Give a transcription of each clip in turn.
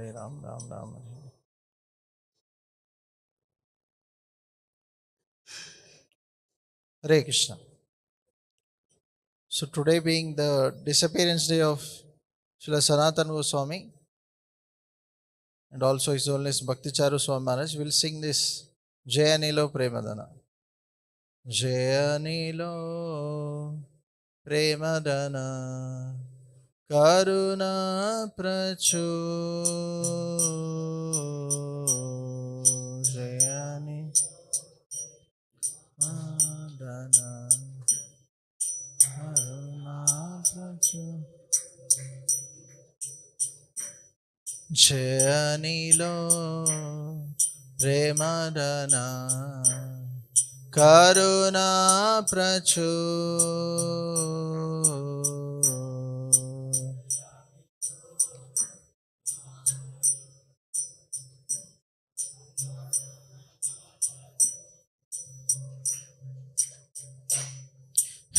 Hare Ram, Ram Ram, Hare Hare. Hare Krishna. So today being the disappearance day of Srila Sanatana Goswami and also His Holiness Bhakti Charu Swami Maharaj, will sing this Jayanilo Premadana. Jayanilo Premadana Karuna Prachu Jayani Madana Karuna Prachu Jayanilo Premadana Karuna Prachu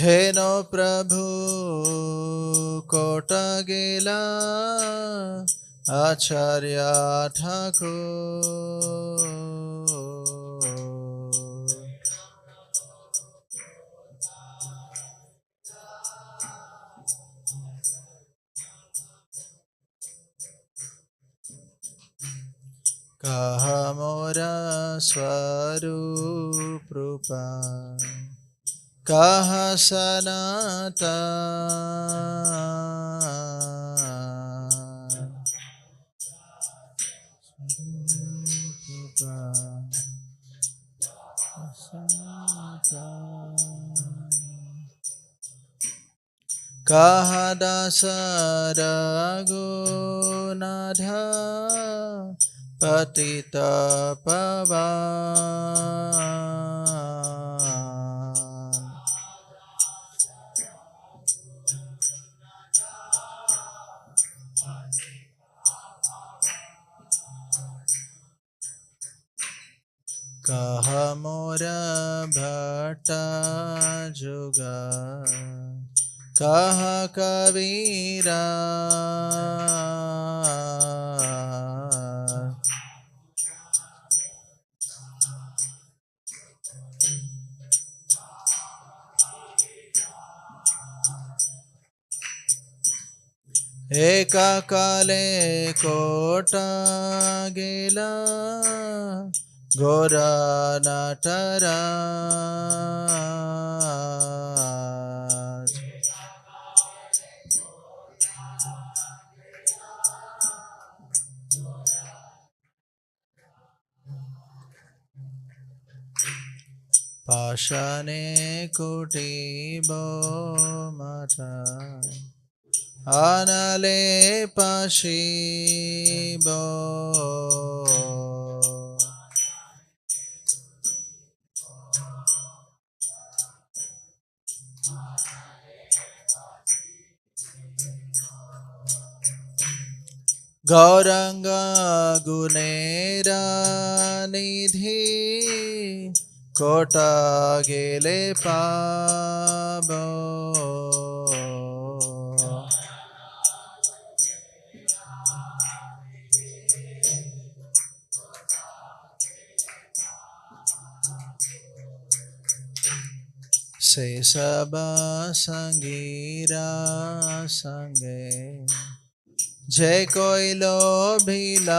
Heno Prabhu Kota Gela Acharya Thakur Kaha Mora Swarup Rupa Kaha Sanatan Kaha Dasa Raghunatha Patita Pavan Kaha Mora Bhatta Juga Kaha Kavira Eka Kale Kota Gela Gora Nataraj Pashane Kuti Mata Anale Pashibo Gauranga Gunera Nidhi Kota Gele Pabo Se Saba Sangira Sange Jai Koilo Bhilash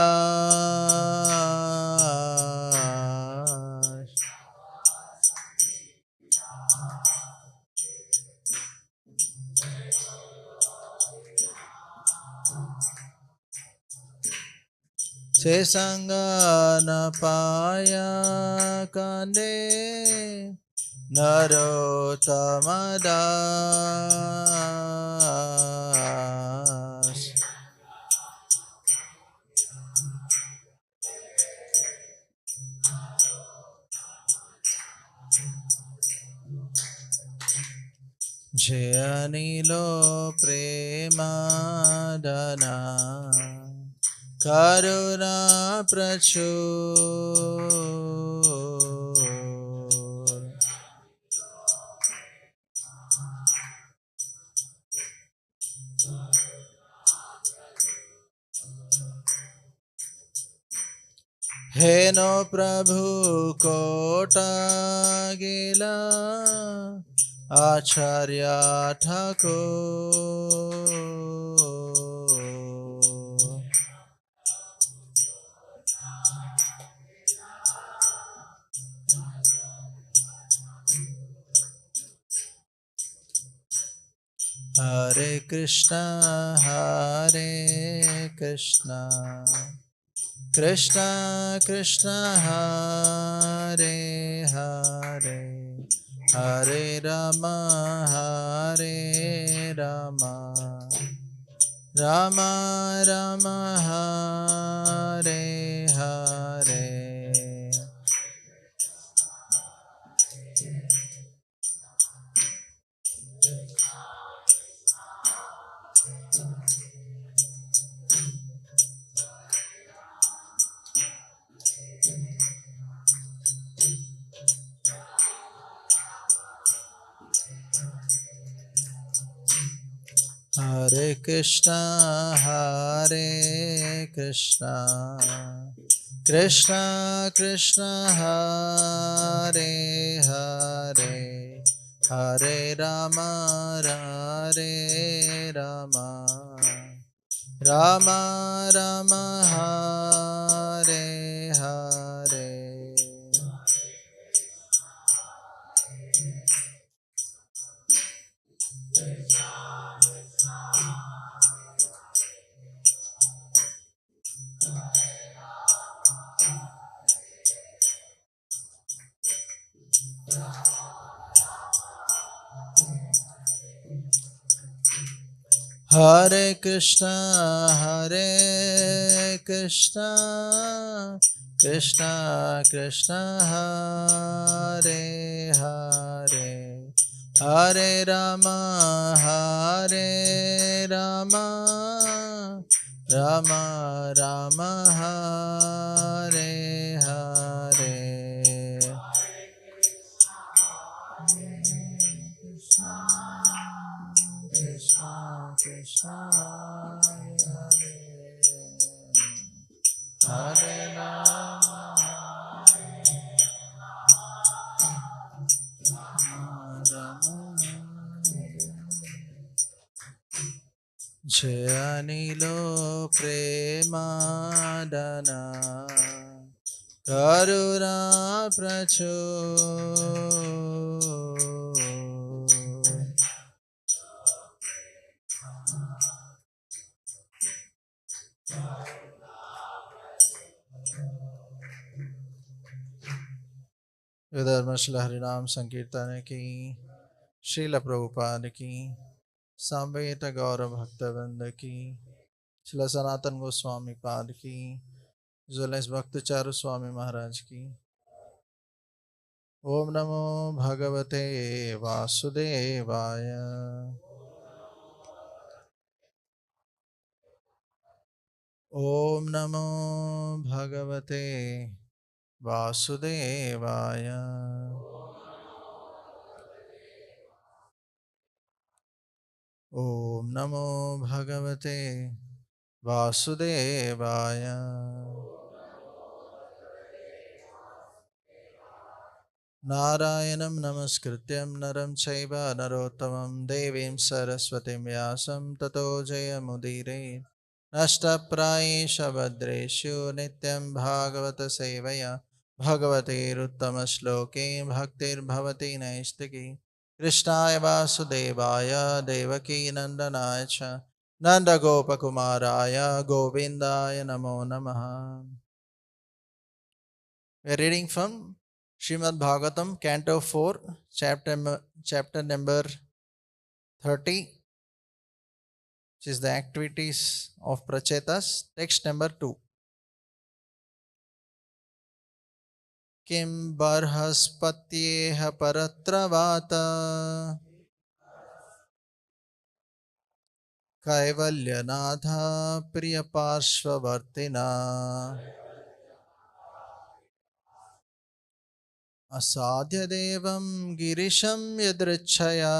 Se Sanga Napaya Kande Narotamadas Jayanilo Premadana Karuna Prachur हेनो प्रभु कोटा गिला आचार्य Thakur. Hare Krishna, Hare Krishna, Krishna Krishna, Hare Hare, Hare Rama, Hare Rama, Rama Rama, Hare Hare. Hare Krishna, Hare Krishna, Krishna Krishna, Hare Hare, Hare Rama, Hare Rama, Rama Rama, Hare Hare. Hare Krishna, Hare Krishna, Krishna Krishna, Hare Hare, Hare Rama, Hare Rama, Rama Rama, Hare Hare. Krishna Krishna, Hare Hare, Hare Rama, Rama. Jayanilo Premadana Karuna Pracho. विधर्मशल हरिनाम संकीर्तन की, श्रील प्रभुपाद की, सांवेत गौर भक्तवृंद की, श्रील सनातन गोस्वामी पाद की, जुलेस भक्तचारु स्वामी महाराज की। ओम नमो भगवते वासुदेवाय। ओम नमो भगवते वासुदेवाय। ओम नमो भगवते वासुदेवाय। नारायणं नमस्कृत्यं नरं चैव नरोत्तमं देवीं सरस्वतीं व्यासं ततो जयमुदीरये। नष्टप्रायेषु भद्रेषु नित्यं भागवत सेवया भगवतेरुत्तमश्लोके भक्तिर्भवति नैष्टिकी। कृष्णाय वासुदेवाय देवकी नन्दनाय च नन्दगोपकुमाराय गोविन्दाय नमो नमः। We are reading from Srimad Bhagavatam, Canto 4, chapter number 30, which is the activities of Prachetas, text number 2. Kim barhaspatyeha paratravata kaivalyanatha priyaparshvavartina asadhya devam girisham yadrichaya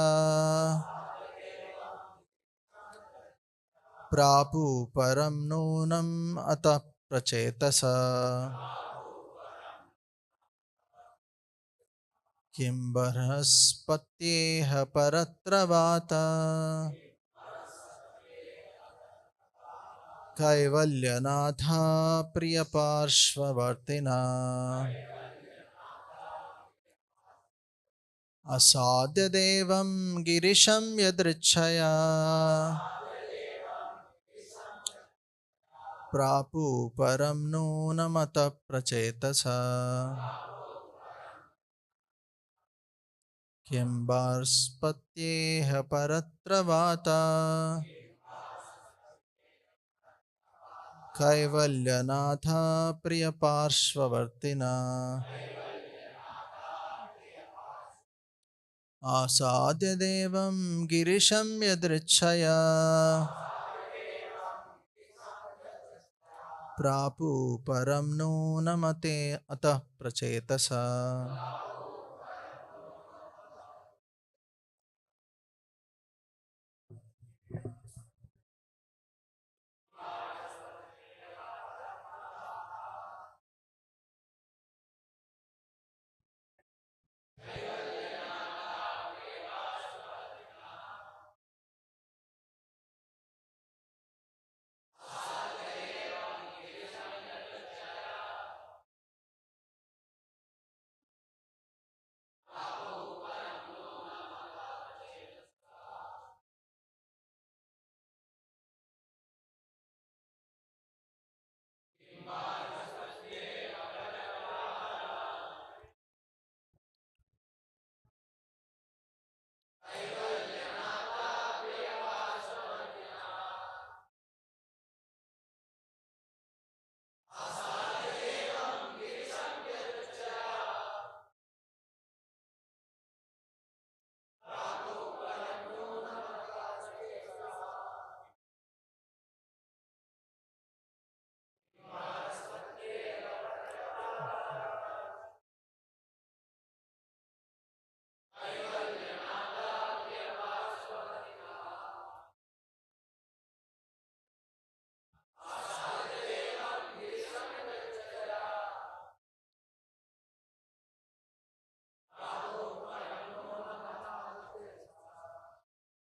प्रापु परम नूनम अतः प्रचेतसा। किं बृहस्पत्येह परत्र वाता कैवल्यनाथा प्रियपार्श्ववर्तिना असाध्यदेवं गिरिशं यदृच्छया प्रापु परं नूनमतः प्रचेतसा किं बृहस्पत्येह परत्र वाता कैवल्यनाथा प्रियपार्श्ववर्तिना आसाद्यदेवं गिरिशं यदृच्छया प्रापु परं नूनमते अतः प्रचेतसा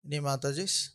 Any Matajis?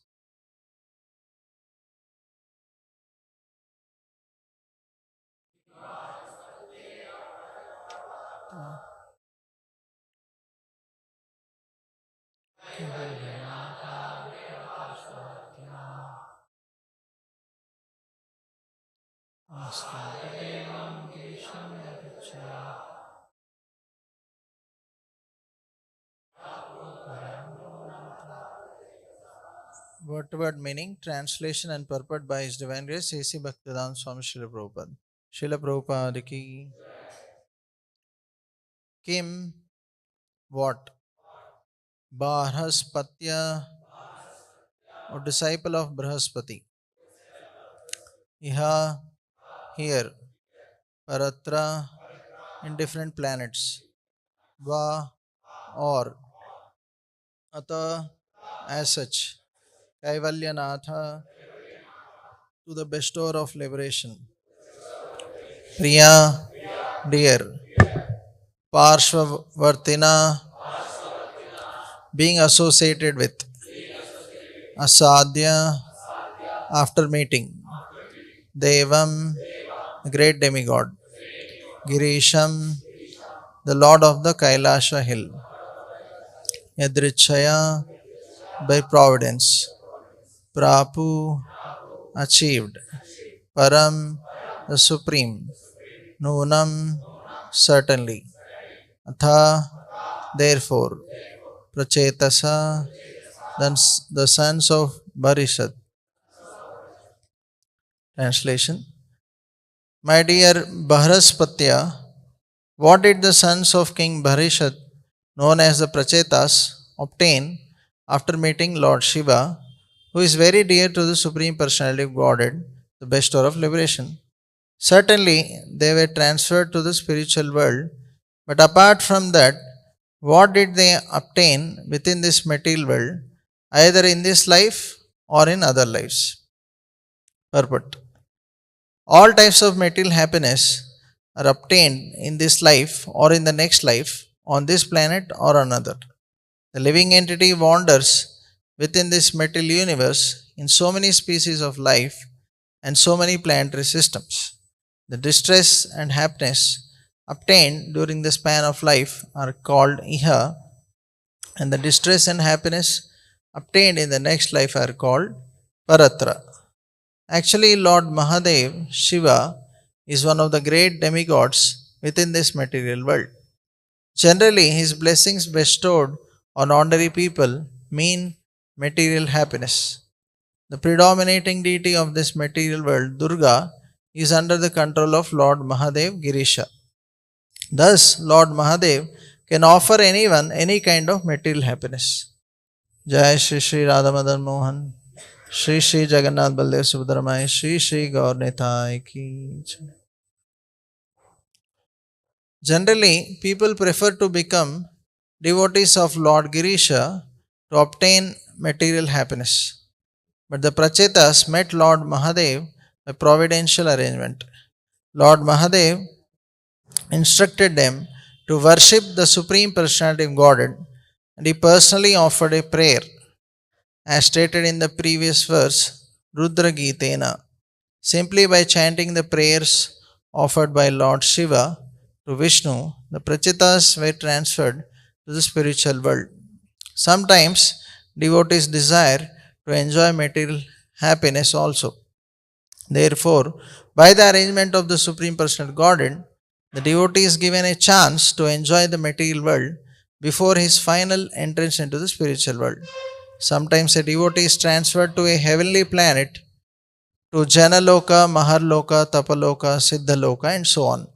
Word meaning, translation and purport by His Divine Grace A.C. Bhaktivedanta Swami Srila Prabhupada. Srila Prabhupada ki Kim, what? Bhahaspatya, or disciple of Brahaspati. Iha, here. Paratra, in different planets. Va, or. Ata, as such. Kaivalyanatha, to the bestower of liberation. Priya, dear. Parshvavartina, being associated with. Asadhya, after meeting. Devam, the great demigod. Girisham, the lord of the Kailasha hill. Yadrichaya, by providence. Prapu, achieved. Param, the supreme. Nunam, certainly. Atha, therefore. Prachetasa, the sons of Barishad. Translation. My dear Bahraspatya, what did the sons of King Bharishad, known as the Prachetas, obtain after meeting Lord Shiva, who is very dear to the Supreme Personality of Godhead, the bestower of liberation? Certainly, they were transferred to the spiritual world, but apart from that, what did they obtain within this material world, either in this life or in other lives? Purport. All types of material happiness are obtained in this life or in the next life on this planet or another. The living entity wanders within this material universe in so many species of life and so many planetary systems. The distress and happiness obtained during the span of life are called Iha, and the distress and happiness obtained in the next life are called Paratra. Actually, Lord Mahadev, Shiva, is one of the great demigods within this material world. Generally, his blessings bestowed on ordinary people mean material happiness. The predominating deity of this material world, Durga, is under the control of Lord Mahadev Girisha. Thus, Lord Mahadev can offer anyone any kind of material happiness. Jai Shri Shri Radha Madan Mohan, Shri Shri Jagannath Baldev Subhadramai, Shri Shri Gaur Nitai Ki Jai. Generally, people prefer to become devotees of Lord Girisha to obtain material happiness. But the Prachetas met Lord Mahadev by providential arrangement. Lord Mahadev instructed them to worship the Supreme Personality of Godhead, and he personally offered a prayer, as stated in the previous verse, Rudra Gitena. Simply by chanting the prayers offered by Lord Shiva to Vishnu, the Prachitas were transferred to the spiritual world. Sometimes devotees desire to enjoy material happiness also. Therefore, by the arrangement of the Supreme Personal Godhead, the devotee is given a chance to enjoy the material world before his final entrance into the spiritual world. Sometimes a devotee is transferred to a heavenly planet, to Janaloka, Maharloka, Tapaloka, Siddhaloka, and so on.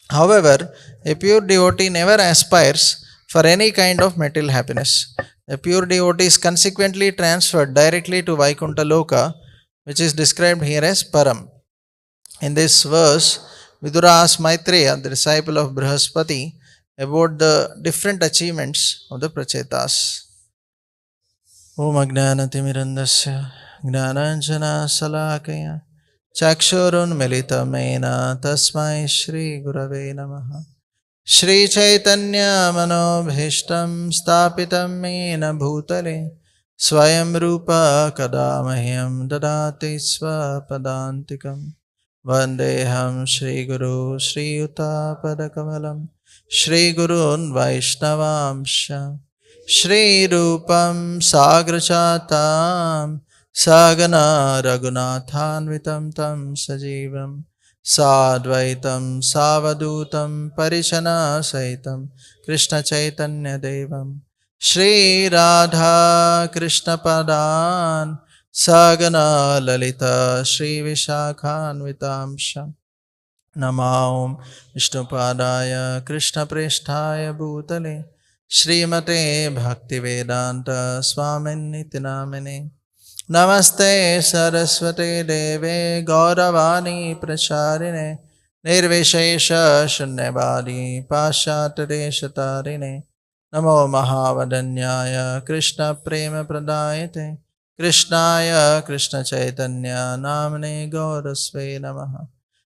However, a pure devotee never aspires for any kind of material happiness. A pure devotee is consequently transferred directly to Vaikuntha Loka, which is described here as Param. In this verse, Vidura asks Maitreya, the disciple of Brihaspati, about the different achievements of the Prachetas. Om Ajnanatimirandasya Jnananjana Salakaya Chakshurunmilitamena Tasmai Shri Gurave Namaha Shri Chaitanya Manobhishtam Stapitam Mena Bhutale Swayam Rupa Kadamahyam Dadati Swapadantikam Vandeham Shri Guru Shri Yuta Padakamalam Shri Gurun Vaishnavamsha Shri Rupam Sagrachatam Sagana Raghunathanvitam Tam Sajivam Sadvaitam Savadutam Parishana Saitam Krishna Chaitanya Devam Shri Radha Krishna Padan Sagana Lalita Shri Vishakhanvitamsha Namaum Vishnupadaya Krishna Presthaya Bhutale Srimate Bhaktivedanta Swaminiti Namine Namaste Saraswate Deve Gauravani Pracharine Nirvishesha Shunyavadi Pashatareshatarine Namo Mahavadanyaya Krishna Prema Pradayate Krishnaya Krishna Chaitanya Namane Gaurasve Namaha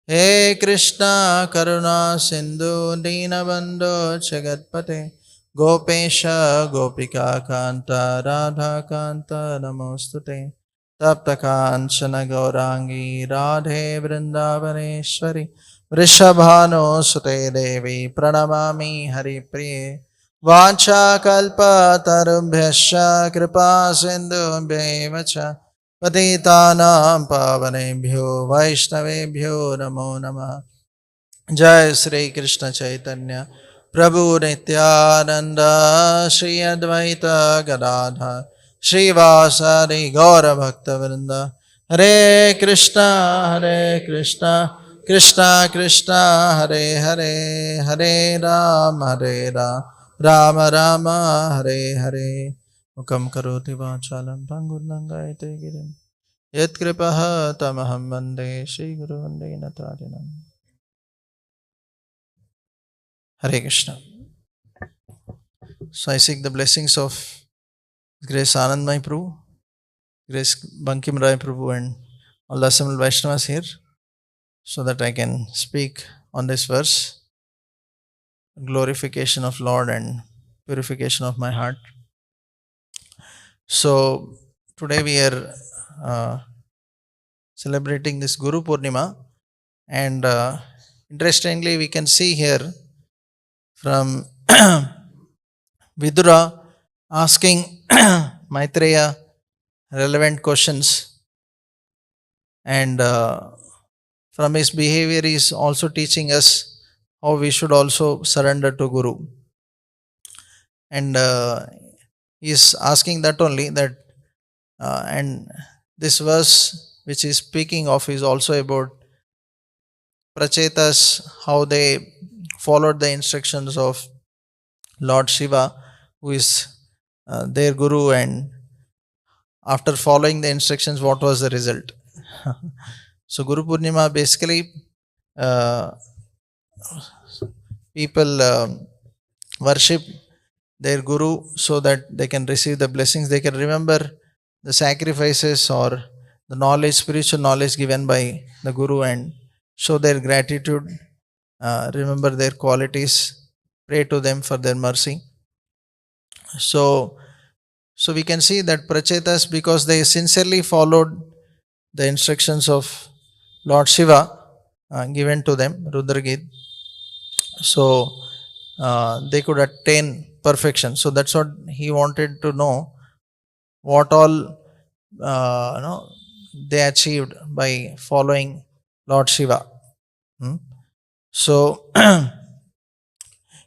He Krishna Karuna Sindhu Dinabandhu Chagatpate Gopesha Gopika Kanta Radha Kanta Namostute Tapta Kanchana Gaurangi Radhe Vrindavaneshwari Vrishabhano Sute Devi Pranamami Hari Priye Vancha Kalpa Tarubhyascha Kripa Sindhu Bhevacha Patitanam Pavanebhyo Vaishnavebhyo Namo Namah Jai Sri Krishna Chaitanya Prabhu Nityananda Shri Advaita Gadadha Shri Vasari Gaura Bhakta Vrinda Hare Krishna Krishna Krishna Hare Hare Hare Rama Rama Rama Hare Hare Mukam karoti vachalam pangurnangayate girim Yat kripaha tamaham vande Shri Guru Vande Natarinam Hare Krishna. So I seek the blessings of Grace Anandmai Prabhu, Grace Bankim Rai Prabhu, and all the assembled Vaishnavas here, so that I can speak on this verse. glorification of Lord and purification of my heart. So today we are celebrating this Guru Purnima, and interestingly we can see here from Vidura asking Maitreya relevant questions, and from his behavior he is also teaching us how we should also surrender to Guru. And he is asking that only that and this verse which he is speaking of is also about Prachetas, how they followed the instructions of Lord Shiva, who is their Guru, and after following the instructions, what was the result? So Guru Purnima basically people worship their Guru so that they can receive the blessings, they can remember the sacrifices or the knowledge, spiritual knowledge given by the Guru, and show their gratitude, remember their qualities, pray to them for their mercy. So we can see that Prachetas, because they sincerely followed the instructions of Lord Shiva given to them, Rudragit, so they could attain perfection. So that's what he wanted to know, what all they achieved by following Lord Shiva. So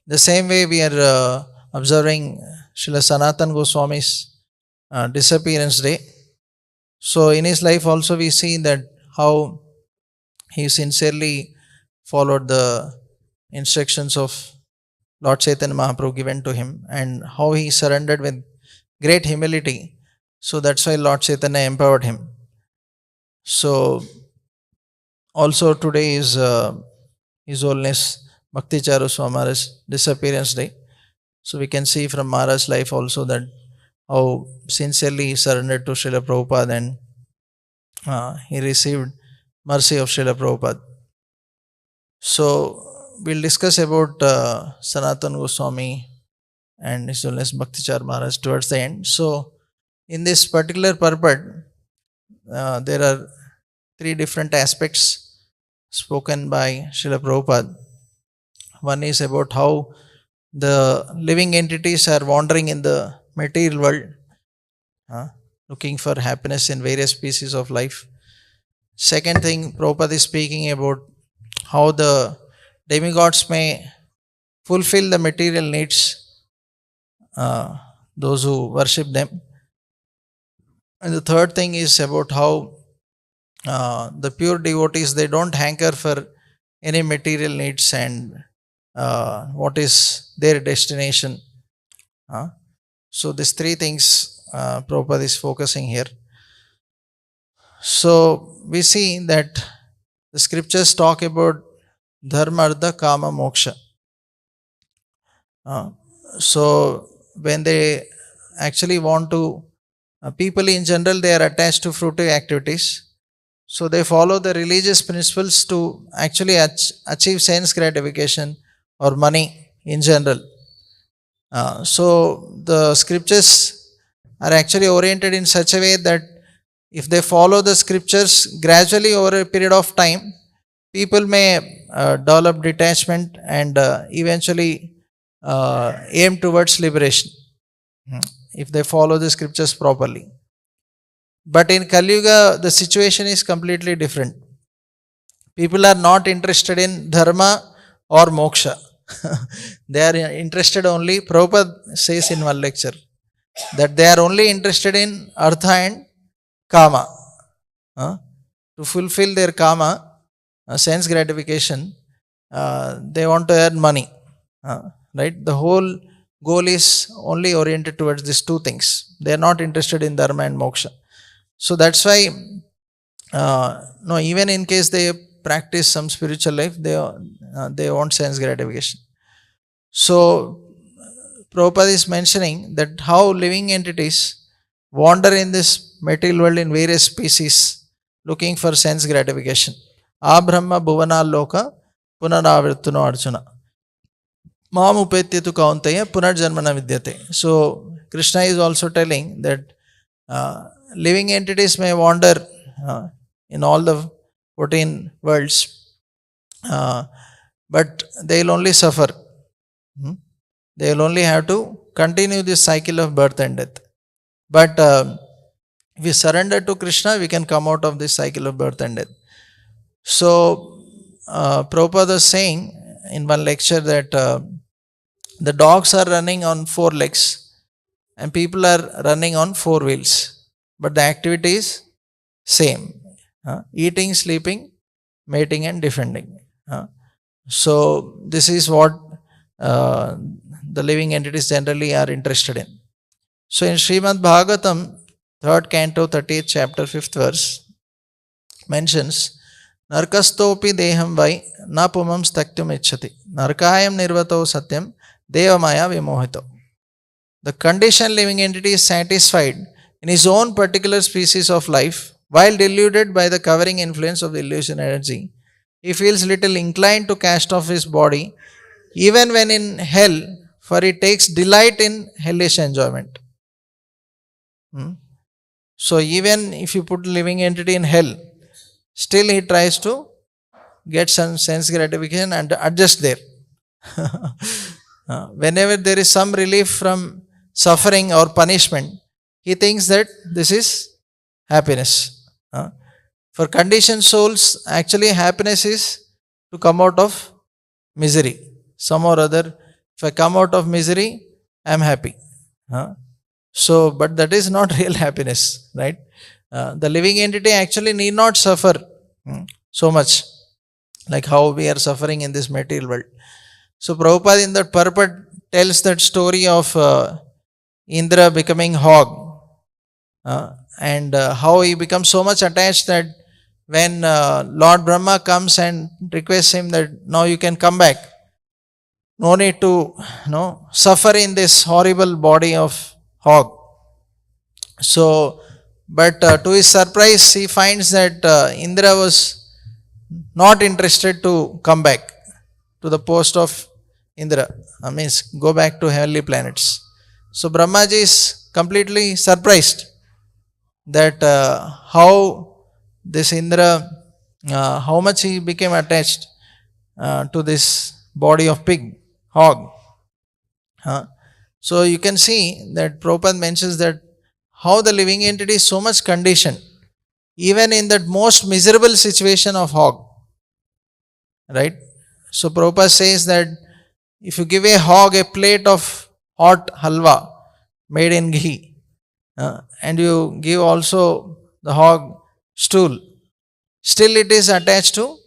the same way we are observing Srila Sanatan Goswami's disappearance day. So in his life also we see that how he sincerely followed the instructions of Lord Chaitanya Mahaprabhu given to him, and how he surrendered with great humility. So that's why Lord Chaitanya empowered him. So also today is His Holiness Bhakti Charu Swamara's disappearance day. So we can see from Maharaj's life also that how sincerely he surrendered to Srila Prabhupada, and he received mercy of Srila Prabhupada. So we'll discuss about Sanatan Goswami and His Holiness Bhakti Charu Maharaj towards the end. So in this particular purport, there are three different aspects spoken by Srila Prabhupada. One is about how the living entities are wandering in the material world, looking for happiness in various species of life. Second thing, Prabhupada is speaking about how the demigods may fulfill the material needs, those who worship them. And the third thing is about how the pure devotees, they don't hanker for any material needs, and what is their destination. So these three things Prabhupada is focusing here. So we see that the scriptures talk about dharma, artha, kama, moksha. So when they actually want to, people in general, they are attached to fruitive activities. So they follow the religious principles to actually achieve sense gratification or money in general. So the scriptures are actually oriented in such a way that if they follow the scriptures gradually over a period of time, people may develop detachment and eventually aim towards liberation if they follow the scriptures properly. But in Kali Yuga, the situation is completely different. People are not interested in dharma or moksha. They are interested only, Prabhupada says in one lecture, that they are only interested in artha and kama. To fulfill their kama, sense gratification, they want to earn money. Right? The whole goal is only oriented towards these two things. They are not interested in dharma and moksha. So that's why, no, even in case they practice some spiritual life, they want sense gratification. So Prabhupada is mentioning that how living entities wander in this material world in various species, looking for sense gratification. Abrahma bhuvana loka punaravirtuno Arjuna. Mam upetyetu kaunteya punarjanmana vidyate. So Krishna is also telling that living entities may wander uh, in all the 14 worlds, uh, but they will only suffer. Hmm? They will only have to continue this cycle of birth and death. But if we surrender to Krishna, we can come out of this cycle of birth and death. So, Prabhupada is saying in one lecture that the dogs are running on four legs and people are running on four wheels, but the activity is same: eating, sleeping, mating, and defending. So, this is what uh, the living entities generally are interested in. So, in Srimad Bhagavatam, 3rd canto, 30th chapter, 5th verse, mentions Narkastopi deham vai na pumam staktum ichchati narkayam nirvato satyam devamaya vimohito. The conditioned living entity is satisfied in his own particular species of life while deluded by the covering influence of the illusion energy. He feels little inclined to cast off his body even when in hell, for he takes delight in hellish enjoyment. So even if you put living entity in hell, still he tries to get some sense gratification and adjust there. Whenever there is some relief from suffering or punishment, he thinks that this is happiness. For conditioned souls, actually happiness is to come out of misery. Some or other, if I come out of misery, I am happy. So, but that is not real happiness, right? The living entity actually need not suffer so much like how we are suffering in this material world. So, Prabhupada in that purport tells that story of Indra becoming hog and how he becomes so much attached that when Lord Brahma comes and requests him that now you can come back, no need to suffer in this horrible body of hog. So, but to his surprise, he finds that Indra was not interested to come back to the post of Indra. Means go back to heavenly planets. So Brahmaji is completely surprised that how this Indra, how much he became attached to this body of pig, hog. So you can see that Prabhupada mentions that how the living entity is so much conditioned, even in that most miserable situation of hog. Right? So Prabhupada says that if you give a hog a plate of hot halwa made in ghee, and you give also the hog stool, still it is attached to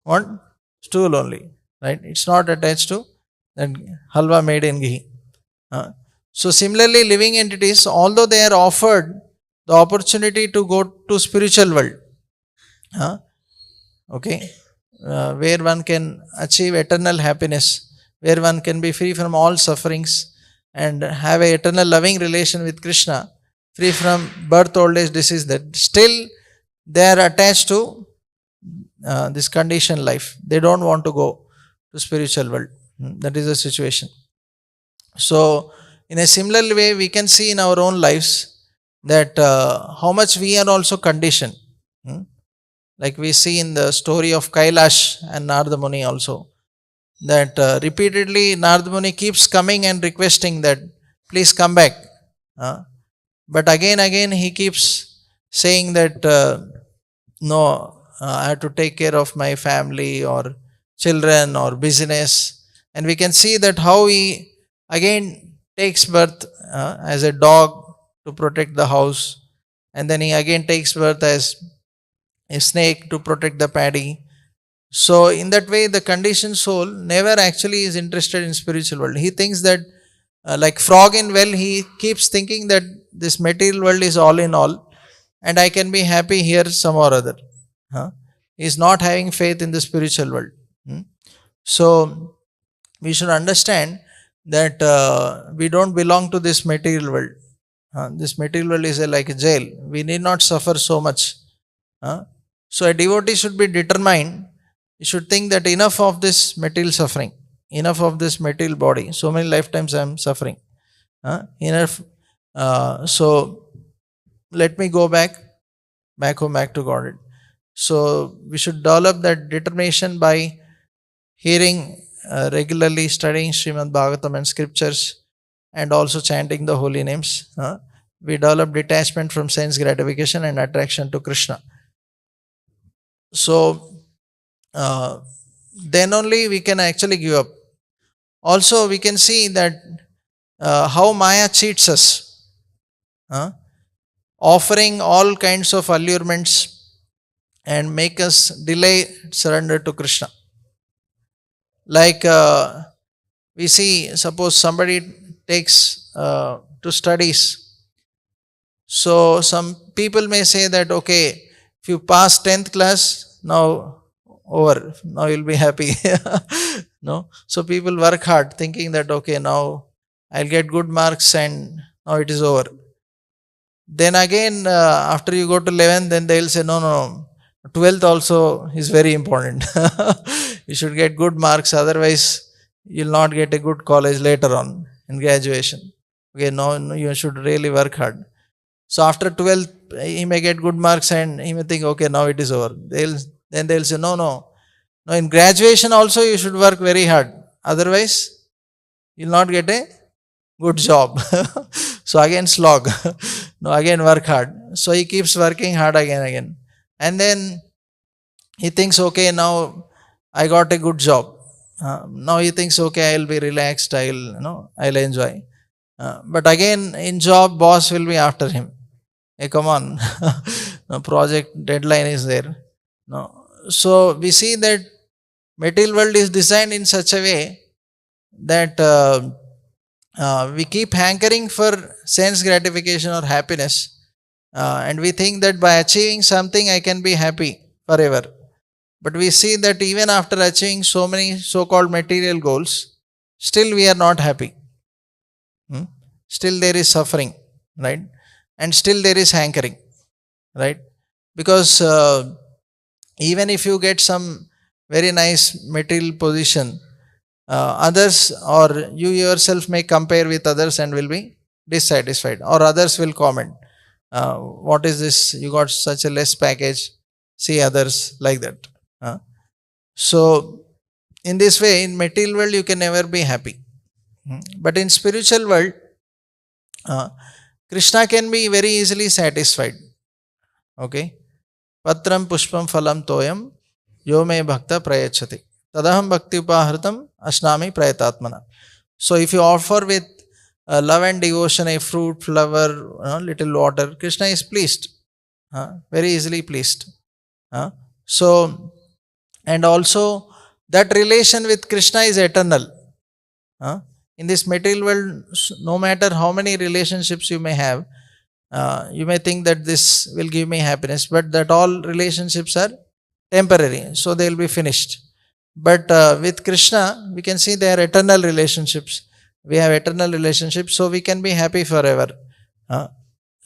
what? Stool only. Right? It's not attached to that halwa made in ghee. So similarly, living entities, although they are offered the opportunity to go to spiritual world, where one can achieve eternal happiness, where one can be free from all sufferings and have a eternal loving relation with Krishna, free from birth, old age, disease, that still they are attached to this conditioned life. They don't want to go to spiritual world. That is the situation. So, in a similar way, we can see in our own lives that how much we are also conditioned. Like we see in the story of Kailash and Narada Muni also, that repeatedly Narada Muni keeps coming and requesting that please come back. But again he keeps saying that no, I have to take care of my family or children or business. And we can see that how he again takes birth as a dog to protect the house, and then he again takes birth as a snake to protect the paddy. So in that way, the conditioned soul never actually is interested in spiritual world. He thinks that like frog in well, he keeps thinking that this material world is all in all and I can be happy here some or other. He is not having faith in the spiritual world. So we should understand that we don't belong to this material world. This material world is like a jail. We need not suffer so much. So a devotee should be determined. He should think that enough of this material suffering. enough of this material body. So many lifetimes I am suffering. Enough. So let me go back home, back to Godhead. So we should develop that determination by hearing regularly, studying Srimad Bhagavatam and scriptures, and also chanting the holy names. We develop detachment from sense gratification and attraction to Krishna. So then only we can actually give up. Also, we can see that how Maya cheats us, offering all kinds of allurements and make us delay surrender to Krishna. Like we see, suppose somebody takes to studies. So some people may say that, okay, if you pass 10th class, now over, now you'll be happy. No, so people work hard thinking that, okay, now I'll get good marks and now it is over. Then again, after you go to 11th, then they'll say, no, 12th also is very important. You should get good marks, otherwise you'll not get a good college later on in graduation. Okay, no, you should really work hard. So after 12th, he may get good marks and he may think, okay, now it is over. Then they'll say, no, in graduation also you should work very hard. Otherwise, you'll not get a good job. So again slog. No, again work hard. So he keeps working hard again. And then he thinks, okay, now I got a good job. Now he thinks, okay, I'll be relaxed, I'll enjoy. But again, in job, boss will be after him. Hey, come on. No, project deadline is there. No. So we see that material world is designed in such a way that we keep hankering for sense gratification or happiness, and we think that by achieving something I can be happy forever. But we see that even after achieving so many so-called material goals, still we are not happy. Still there is suffering, right? And still there is hankering, right? Because even if you get some very nice material position, others or you yourself may compare with others and will be dissatisfied, or others will comment, what is this, you got such a less package, see others, like that. So in this way, in material world you can never be happy. But in spiritual world, Krishna can be very easily satisfied. Okay, patram pushpam phalam toyam yo me bhakta prayachati tadaham bhakti upahritam asnami prayatatmana. So if you offer with love and devotion a fruit, flower, little water, Krishna is pleased, very easily pleased. So, and also that relation with Krishna is eternal. In this material world, no matter how many relationships you may have, you may think that this will give me happiness, but that all relationships are temporary, so they will be finished. But with Krishna, we can see they are eternal relationships. We have eternal relationships, so we can be happy forever.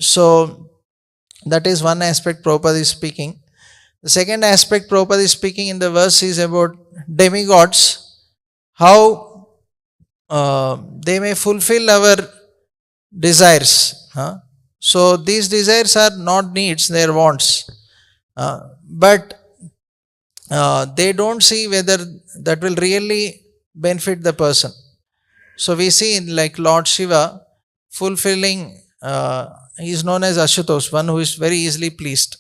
So that is one aspect Prabhupada is speaking. The second aspect Prabhupada is speaking in the verse is about demigods, how they may fulfill our desires. So these desires are not needs, they are wants. But they don't see whether that will really benefit the person. So we see in like Lord Shiva fulfilling, he is known as Ashutosh, one who is very easily pleased.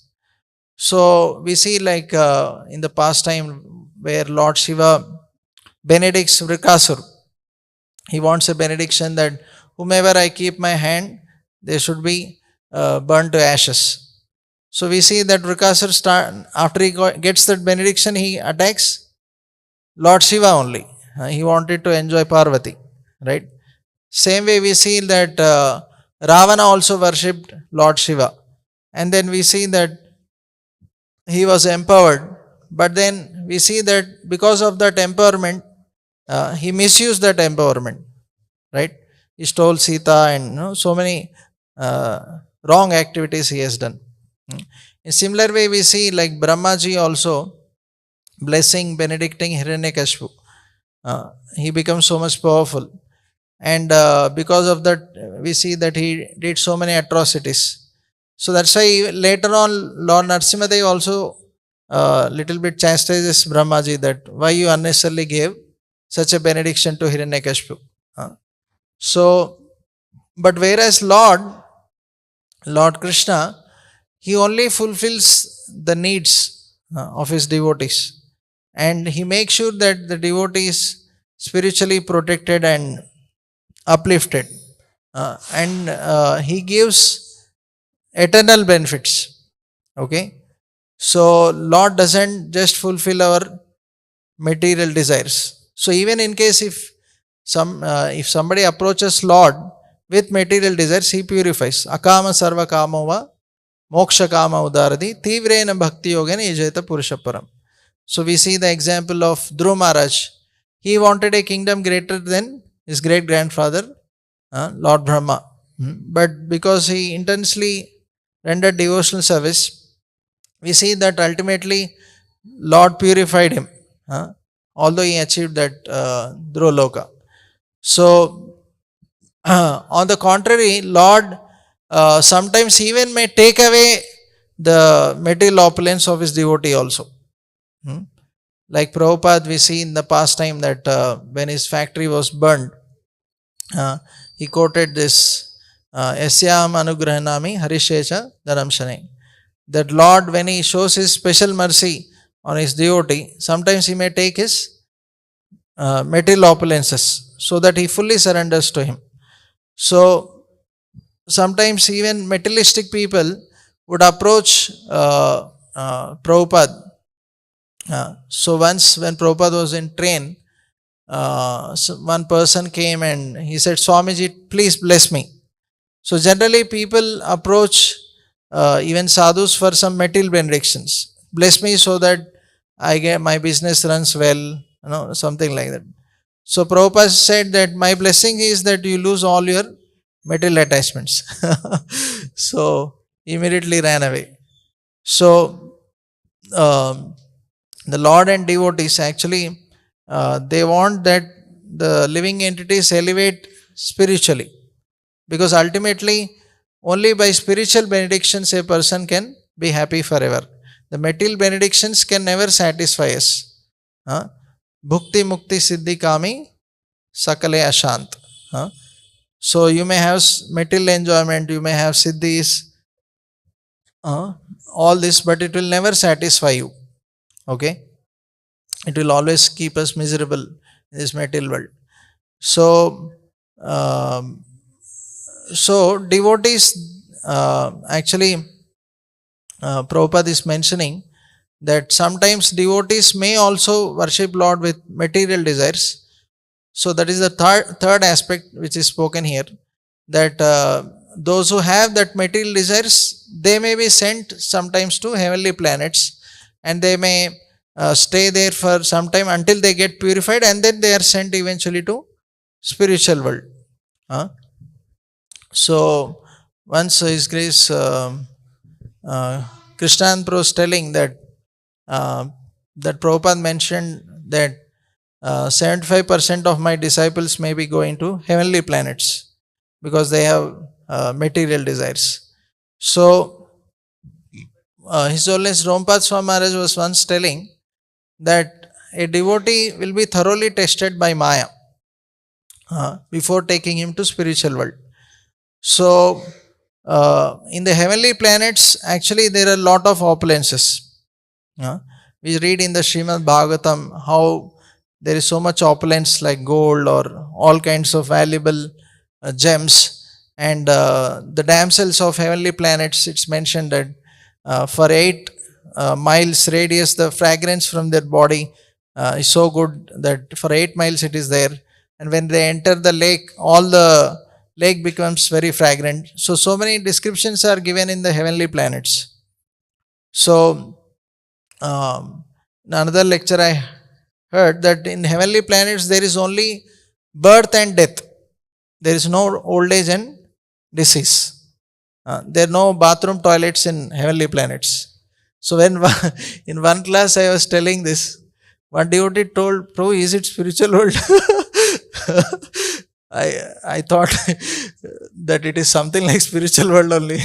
So we see like in the past time where Lord Shiva benedicts Vrikasur. He wants a benediction that whomever I keep my hand, they should be burned to ashes. So we see that Vrikasur, after he gets that benediction, he attacks Lord Shiva only. He wanted to enjoy Parvati, right? Same way we see that Ravana also worshipped Lord Shiva. And then we see that he was empowered. But then we see that because of that empowerment, he misused that empowerment, right? He stole Sita and so many wrong activities he has done. In similar way, we see like Brahmaji also blessing, benedicting Hiranyakashipu. He becomes so much powerful. And because of that, we see that he did so many atrocities. So that's why later on, Lord Narasimhadev also little bit chastises Brahmaji that why you unnecessarily gave such a benediction to Hiranyakashipu. So, but whereas Lord Krishna, he only fulfills the needs of his devotees, and he makes sure that the devotee is spiritually protected and uplifted, and he gives eternal benefits. Okay, so Lord doesn't just fulfill our material desires. So even in case if somebody approaches Lord with material desires, he purifies. Akama sarva kamova moksha kama udaradi tivrena bhakti yogena yajeta purushaparam. So we see the example of Dhruv Maharaj. He wanted a kingdom greater than his great grandfather, Lord Brahma. But because he intensely rendered devotional service, we see that ultimately Lord purified him, although he achieved that Dhruva Loka. So, on the contrary, Lord sometimes even may take away the material opulence of his devotee also. Like Prabhupada, we see in the past time that when his factory was burned, he quoted this Yasyam Anugrahanami Harishecha Dharamshane. That Lord, when he shows his special mercy on his devotee, sometimes he may take his material opulences so that he fully surrenders to him. So sometimes even materialistic people would approach Prabhupada. So once when Prabhupada was in train, so one person came and he said, Swamiji, please bless me. So generally people approach even sadhus for some material benedictions. Bless me so that I get my business runs well, something like that. So Prabhupada said that my blessing is that you lose all your material attachments. So immediately ran away. So the Lord and devotees actually they want that the living entities elevate spiritually, because ultimately only by spiritual benedictions a person can be happy forever. The material benedictions can never satisfy us. Bhukti mukti siddhi kami sakale ashant. So you may have material enjoyment, you may have siddhis, all this, but it will never satisfy you. Okay, it will always keep us miserable in this material world. So devotees actually Prabhupada is mentioning that sometimes devotees may also worship Lord with material desires. So that is the third aspect which is spoken here, that those who have that material desires, they may be sent sometimes to heavenly planets, and they may stay there for some time until they get purified, and then they are sent eventually to spiritual world. So once His Grace Krishnanand Prabhu was telling that that Prabhupada mentioned that 75% of my disciples may be going to heavenly planets because they have material desires. So His Holiness Rompad Swami Maharaj was once telling that a devotee will be thoroughly tested by Maya before taking him to spiritual world. So in the heavenly planets, actually there are a lot of opulences. We read in the Srimad Bhagavatam how there is so much opulence like gold or all kinds of valuable gems. And the damsels of heavenly planets, it's mentioned that for 8 miles radius, the fragrance from their body is so good that for 8 miles it is there. And when they enter the lake, all the lake becomes very fragrant. So many descriptions are given in the heavenly planets. So in another lecture I heard that in heavenly planets there is only birth and death. There is no old age and disease. There are no bathroom toilets in heavenly planets. So when in one class I was telling this, One devotee told, Prabhu, is it spiritual world? I thought that it is something like spiritual world only.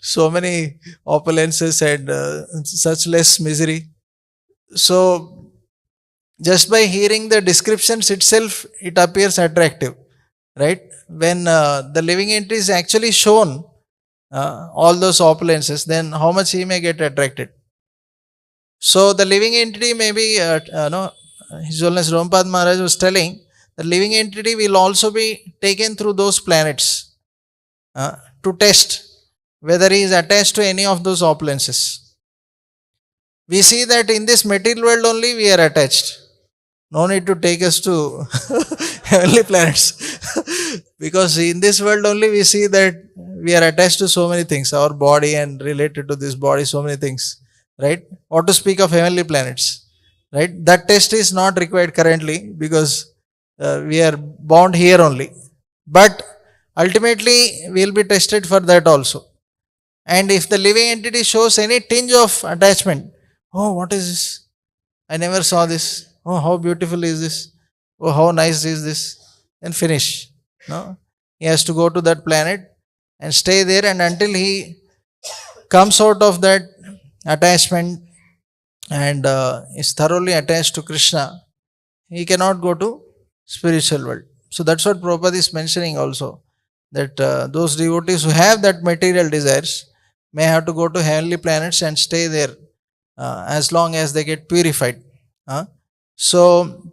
So many opulences and such less misery. So just by hearing the descriptions itself, it appears attractive, right? When the living entity is actually shown all those opulences, then how much he may get attracted. So the living entity may be, no, His Holiness Rompad Maharaj was telling, the living entity will also be taken through those planets to test whether he is attached to any of those opulences. We see that in this material world only we are attached. No need to take us to heavenly planets. Because in this world only we see that we are attached to so many things, our body and related to this body, so many things, right? Or to speak of heavenly planets, right? That test is not required currently because we are bound here only. But ultimately we will be tested for that also. And if the living entity shows any tinge of attachment, oh, what is this? I never saw this. Oh, how beautiful is this? Oh, how nice is this? And finish. No, he has to go to that planet and stay there, and until he comes out of that attachment and is thoroughly attached to Krishna, he cannot go to spiritual world. So that's what Prabhupada is mentioning also, that those devotees who have that material desires may have to go to heavenly planets and stay there as long as they get purified. So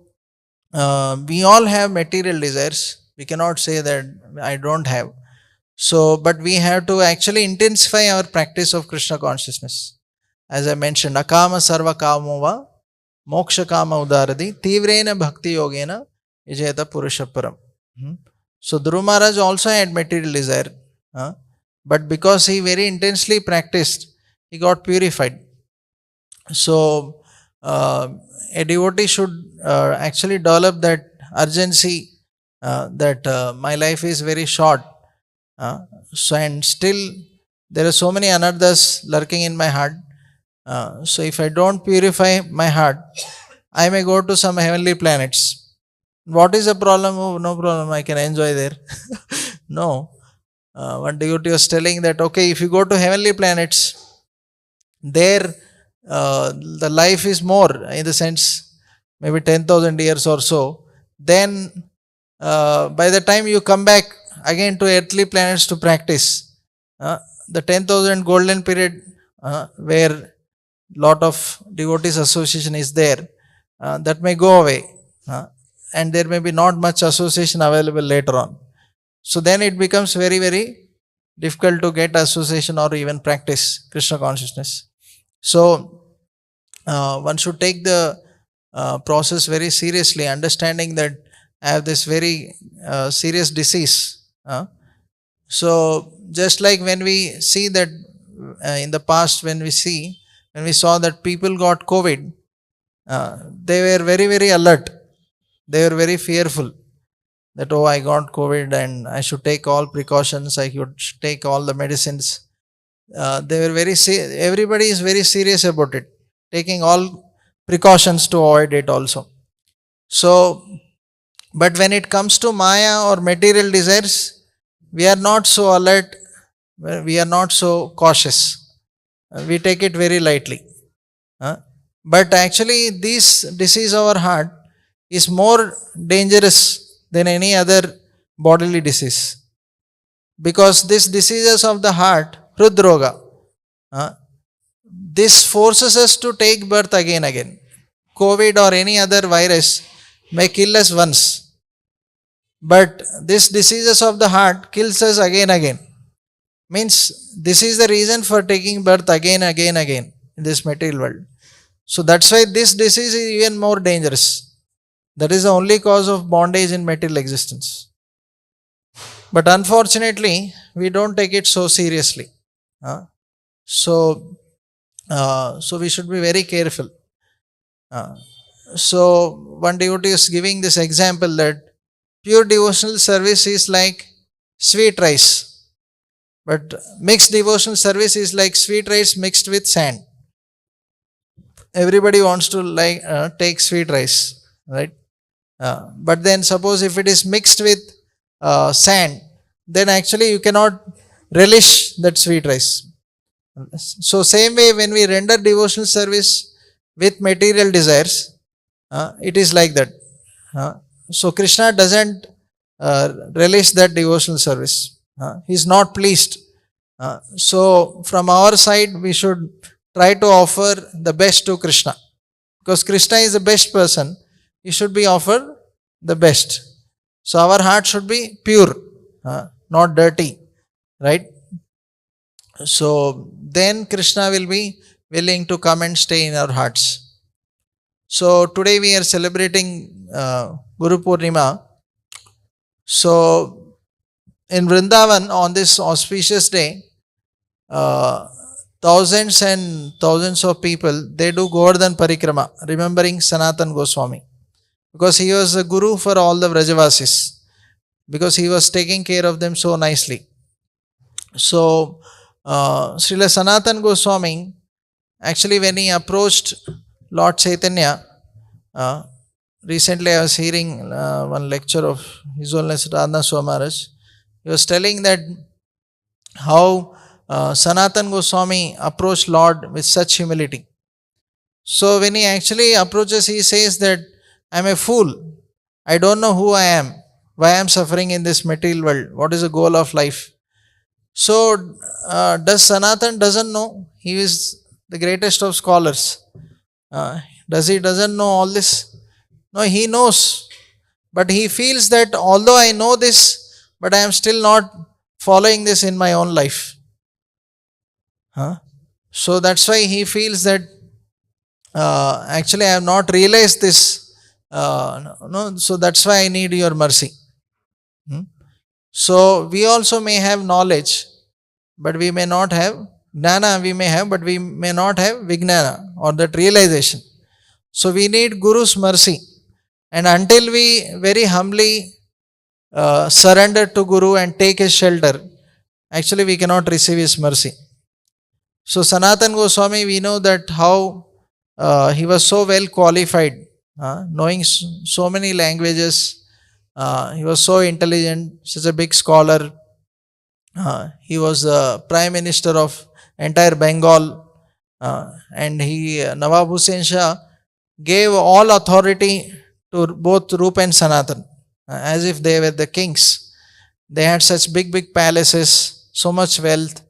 we all have material desires. We cannot say that I don't have. So, but we have to actually intensify our practice of Krishna consciousness. As I mentioned, akama sarva kamova moksha kama udaradi tivrena bhakti yogena ijayata purushaparam. So Dhruva Maharaj also had material desire, but because he very intensely practiced, he got purified. So a devotee should actually develop that urgency that my life is very short. So and still there are so many anarthas lurking in my heart. So if I don't purify my heart, I may go to some heavenly planets. What is the problem? Oh, no problem, I can enjoy there. No. One devotee was telling that, okay, if you go to heavenly planets, there the life is more, in the sense maybe 10,000 years or so. Then by the time you come back again to earthly planets to practice, the 10,000 golden period where lot of devotees association is there, that may go away, and there may be not much association available later on. So then it becomes very, very difficult to get association or even practice Krishna consciousness. So one should take the process very seriously, understanding that I have this very serious disease. So just like when we see that in the past, when we saw that people got COVID, they were very, very alert. They were very fearful that, oh, I got COVID and I should take all precautions, I should take all the medicines. They were very, everybody is very serious about it, taking all precautions to avoid it also. So, but when it comes to Maya or material desires, we are not so alert, we are not so cautious. We take it very lightly. But actually, this disease of our heart is more dangerous than any other bodily disease. Because this diseases of the heart, Hridroga, this forces us to take birth again. COVID or any other virus may kill us once, but this diseases of the heart kills us again. Means this is the reason for taking birth again in this material world. So that's why this disease is even more dangerous. That is the only cause of bondage in material existence. But unfortunately, we don't take it so seriously. So we should be very careful. So one devotee is giving this example that pure devotional service is like sweet rice, but mixed devotional service is like sweet rice mixed with sand. everybody wants to take sweet rice, right? But then suppose if it is mixed with sand, then actually you cannot relish that sweet rice. So same way, when we render devotional service with material desires, it is like that. So Krishna doesn't relish that devotional service. He is not pleased. So from our side, we should try to offer the best to Krishna. Because Krishna is the best person, he should be offered the best. So our heart should be pure, not dirty, right? So then Krishna will be willing to come and stay in our hearts. So today we are celebrating Guru Purnima. So in Vrindavan on this auspicious day, thousands and thousands of people, they do Govardhan Parikrama, remembering Sanatan Goswami. Because he was a guru for all the Vrajavasis. Because he was taking care of them so nicely. So Srila Sanatan Goswami, actually when he approached Lord Chaitanya, recently I was hearing one lecture of His Holiness Radha Swamaraj. He was telling that how Sanatan Goswami approached Lord with such humility. So when he actually approaches, he says that I am a fool. I don't know who I am, why I am suffering in this material world, what is the goal of life. So does Sanatan doesn't know? He is the greatest of scholars. Does he doesn't know all this? No, he knows. But he feels that although I know this, but I am still not following this in my own life. So that's why he feels that actually I have not realized this. So that's why I need your mercy. So we also may have knowledge, but we may not have jnana. We may have, but we may not have vijnana or that realization. So we need Guru's mercy. And until we very humbly surrender to Guru and take his shelter, actually we cannot receive his mercy. So Sanatan Goswami, we know that how he was so well qualified, knowing so many languages. He was so intelligent, such a big scholar. He was the Prime Minister of entire Bengal. And Nawab Hussain Shah gave all authority to both Rup and Sanatan, as if they were the kings. They had such big palaces, so much wealth.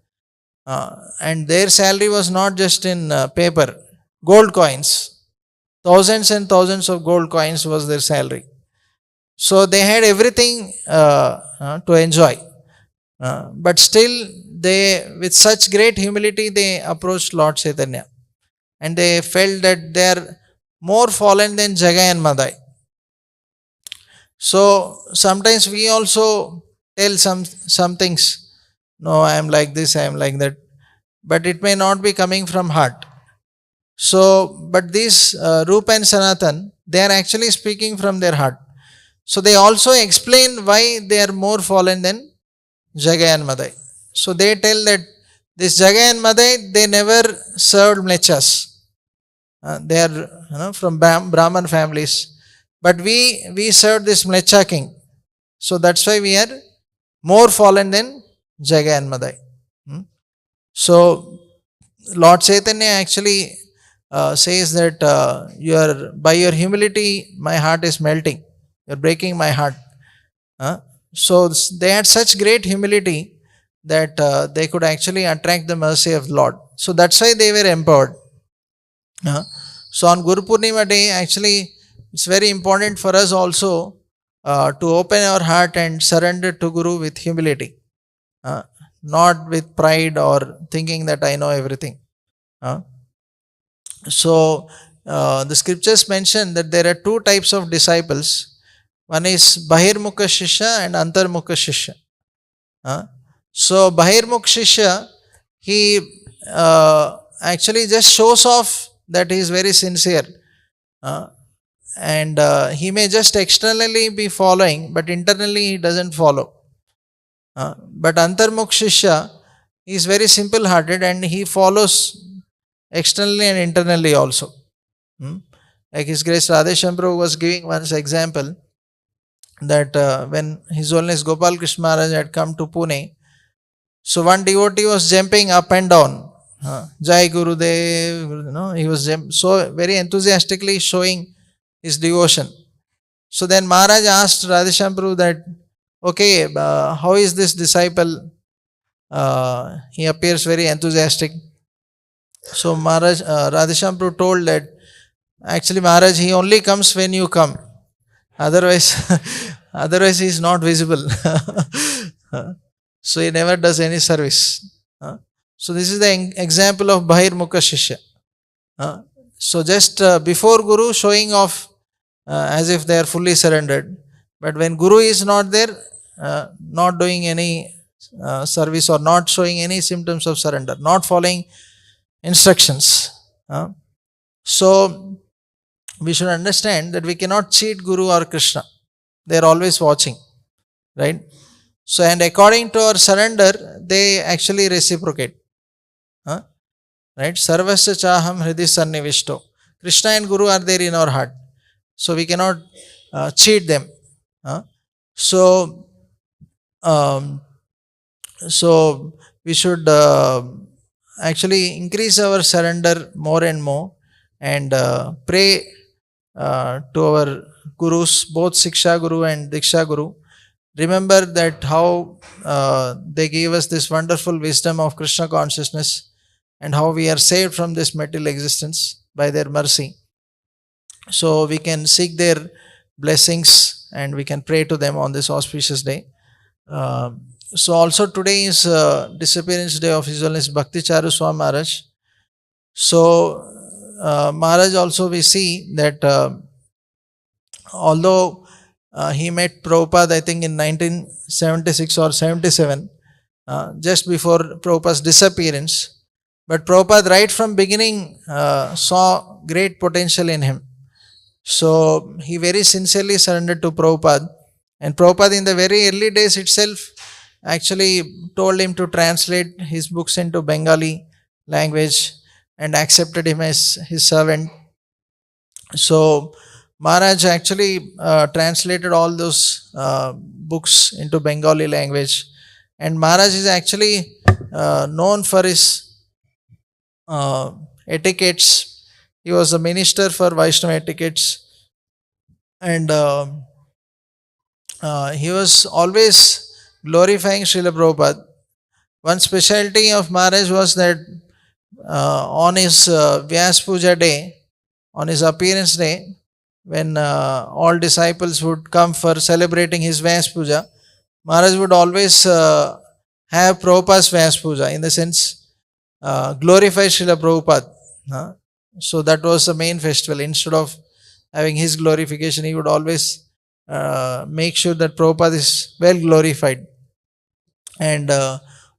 And their salary was not just in paper, gold coins. Thousands and thousands of gold coins was their salary. So they had everything to enjoy. But still, they, with such great humility, they approached Lord Chaitanya. And they felt that they are more fallen than Jagai and Madai. So sometimes we also tell some things. No, I am like this, I am like that. But it may not be coming from heart. So, but these Rupa and Sanatan, they are actually speaking from their heart. So they also explain why they are more fallen than Jagai and Madai. So they tell that this Jagai and Madai, they never served mlechas. They are from Brahman families. But we served this mlecha king. So that's why we are more fallen than Jagai and Madai. So Lord Chaitanya actually says that by your humility, my heart is melting. You're breaking my heart. So they had such great humility that they could actually attract the mercy of Lord. So that's why they were empowered. So on Guru Purnima day, actually, it's very important for us also to open our heart and surrender to Guru with humility. Not with pride or thinking that I know everything. So the scriptures mention that there are two types of disciples. One is Bahirmukha Shishya and Antarmukha Shishya. So Bahirmukha Shishya, he actually just shows off that he is very sincere. And he may just externally be following, but internally he doesn't follow. But Antarmukha Shishya, he is very simple hearted and he follows externally and internally also. Like His Grace Radheshyam Prabhu was giving once example that when His Holiness Gopal Krishna Maharaj had come to Pune, so one devotee was jumping up and down. Jai Gurudev, he was so very enthusiastically showing his devotion. So then Maharaj asked Radheshyam Prabhu that, okay, how is this disciple? He appears very enthusiastic. So Maharaj, Radheshyam Prabhu told that, actually Maharaj, he only comes when you come. Otherwise, otherwise he is not visible. So he never does any service. So this is the example of Bahir Mukha Shishya. So just before Guru, showing off as if they are fully surrendered. But when Guru is not there, not doing any service or not showing any symptoms of surrender, not following instructions. So we should understand that we cannot cheat Guru or Krishna. They are always watching. Right? So, and according to our surrender, they actually reciprocate. Right? Sarvasya chaham hridi sannivishto. Krishna and Guru are there in our heart. So, we cannot cheat them. So, we should actually increase our surrender more and more and pray to our Gurus, both Siksha Guru and Diksha Guru. Remember that how they gave us this wonderful wisdom of Krishna consciousness and how we are saved from this material existence by their mercy. So we can seek their blessings and we can pray to them on this auspicious day. So also today is disappearance day of His Holiness Bhakti Charu Swami Maharaj. So Maharaj also we see that although he met Prabhupada, I think in 1976 or 77, just before Prabhupada's disappearance. But Prabhupada right from beginning saw great potential in him. So he very sincerely surrendered to Prabhupada. And Prabhupada in the very early days itself actually told him to translate his books into Bengali language and accepted him as his servant. So Maharaj actually translated all those books into Bengali language. And Maharaj is actually known for his etiquettes. He was a minister for Vaishnava etiquettes. And he was always glorifying Srila Prabhupada. One specialty of Maharaj was that on his Vyas Puja day, on his appearance day, when all disciples would come for celebrating his Vyas Puja, Maharaj would always have Prabhupada's Vyas Puja, in the sense glorify Srila Prabhupada. So that was the main festival. Instead of having his glorification, he would always make sure that Prabhupada is well glorified. And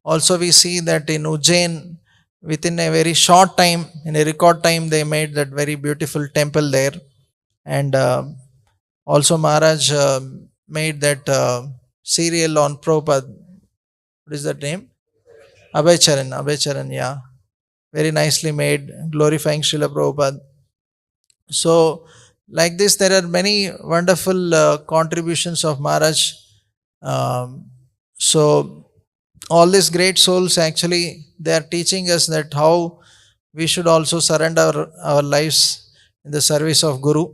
also we see that in Ujjain, within a very short time, in a record time, they made that very beautiful temple there. And also Maharaj made that serial on Prabhupada. What is that name? Abhay Charan, yeah. Very nicely made, glorifying Srila Prabhupada. So, like this, there are many wonderful contributions of Maharaj. So, all these great souls actually, they are teaching us that how we should also surrender our lives in the service of Guru.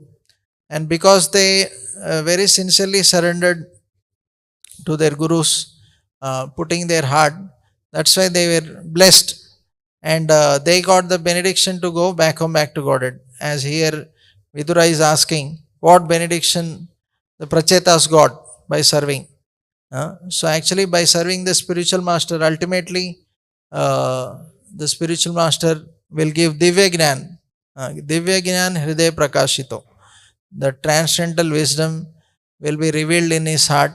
And because they very sincerely surrendered to their Gurus, putting their heart, that's why they were blessed. And they got the benediction to go back home, back to Godhead. As here Vidura is asking, what benediction the Prachetas got by serving. So actually by serving the spiritual master, ultimately the spiritual master will give Divya Gnan. Divya Gnan Hriday Prakashito. The transcendental wisdom will be revealed in his heart,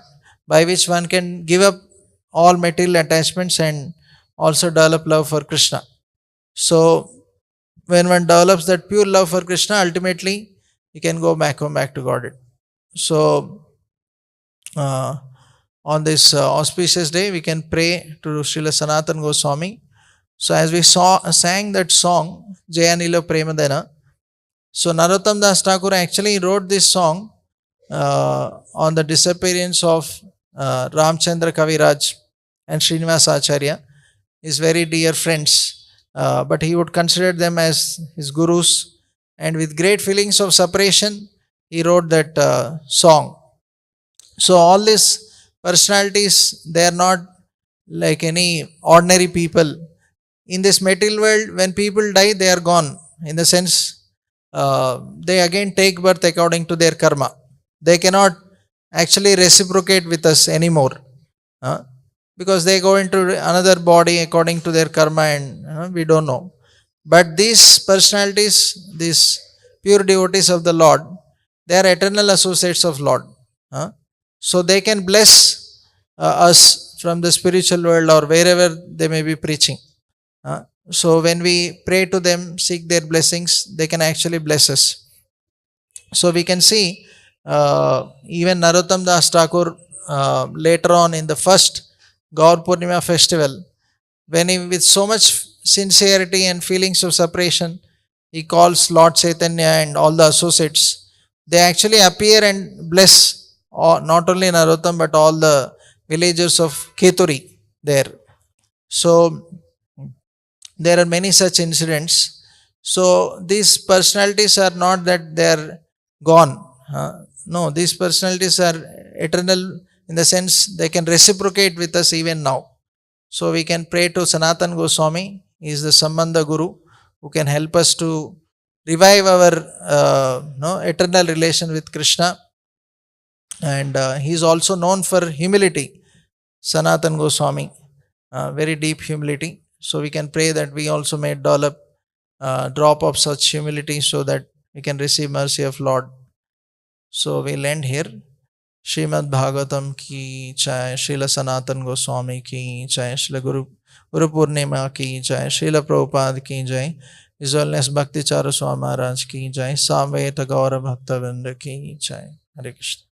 by which one can give up all material attachments and also develop love for Krishna. So when one develops that pure love for Krishna, ultimately he can go back home, back to Godhead. So on this auspicious day, we can pray to Srila Sanatana Goswami. So as we sang that song, Jaya Nila Premadena, So Narottam Das Thakur actually wrote this song on the disappearance of Ramchandra Kaviraj and Srinivas Acharya, his very dear friends. But he would consider them as his gurus, and with great feelings of separation, he wrote that song. So all these personalities, they are not like any ordinary people. In this material world, when people die, they are gone. In the sense, they again take birth according to their karma. They cannot actually reciprocate with us anymore, because they go into another body according to their karma, and we don't know. But these personalities, these pure devotees of the Lord, they are eternal associates of Lord. So they can bless us from the spiritual world or wherever they may be preaching. So when we pray to them, seek their blessings, they can actually bless us. So we can see even Narottam Das Thakur later on in the first Gaur Purnima festival, when he with so much sincerity and feelings of separation, he calls Lord Chaitanya and all the associates. They actually appear and bless not only Narottam but all the villagers of Keturi there. So there are many such incidents. So these personalities are not that they are gone. No, these personalities are eternal in the sense they can reciprocate with us even now. So we can pray to Sanatan Goswami. He is the Sambandha Guru who can help us to revive our eternal relation with Krishna. And he is also known for humility, Sanatan Goswami, very deep humility. So we can pray that we also may develop a drop of such humility so that we can receive mercy of Lord. So we'll end here. Srimad Bhagavatam ki jai, Srila Sanatan Goswami ki jai, Srila Guru Purnima ki jai, Srila Prabhupada ki jai, His Holiness Bhakti Chara Swami Maharaj ki jai, Samveta Gaura Bhakta Vrinda ki jai. Hare Krishna.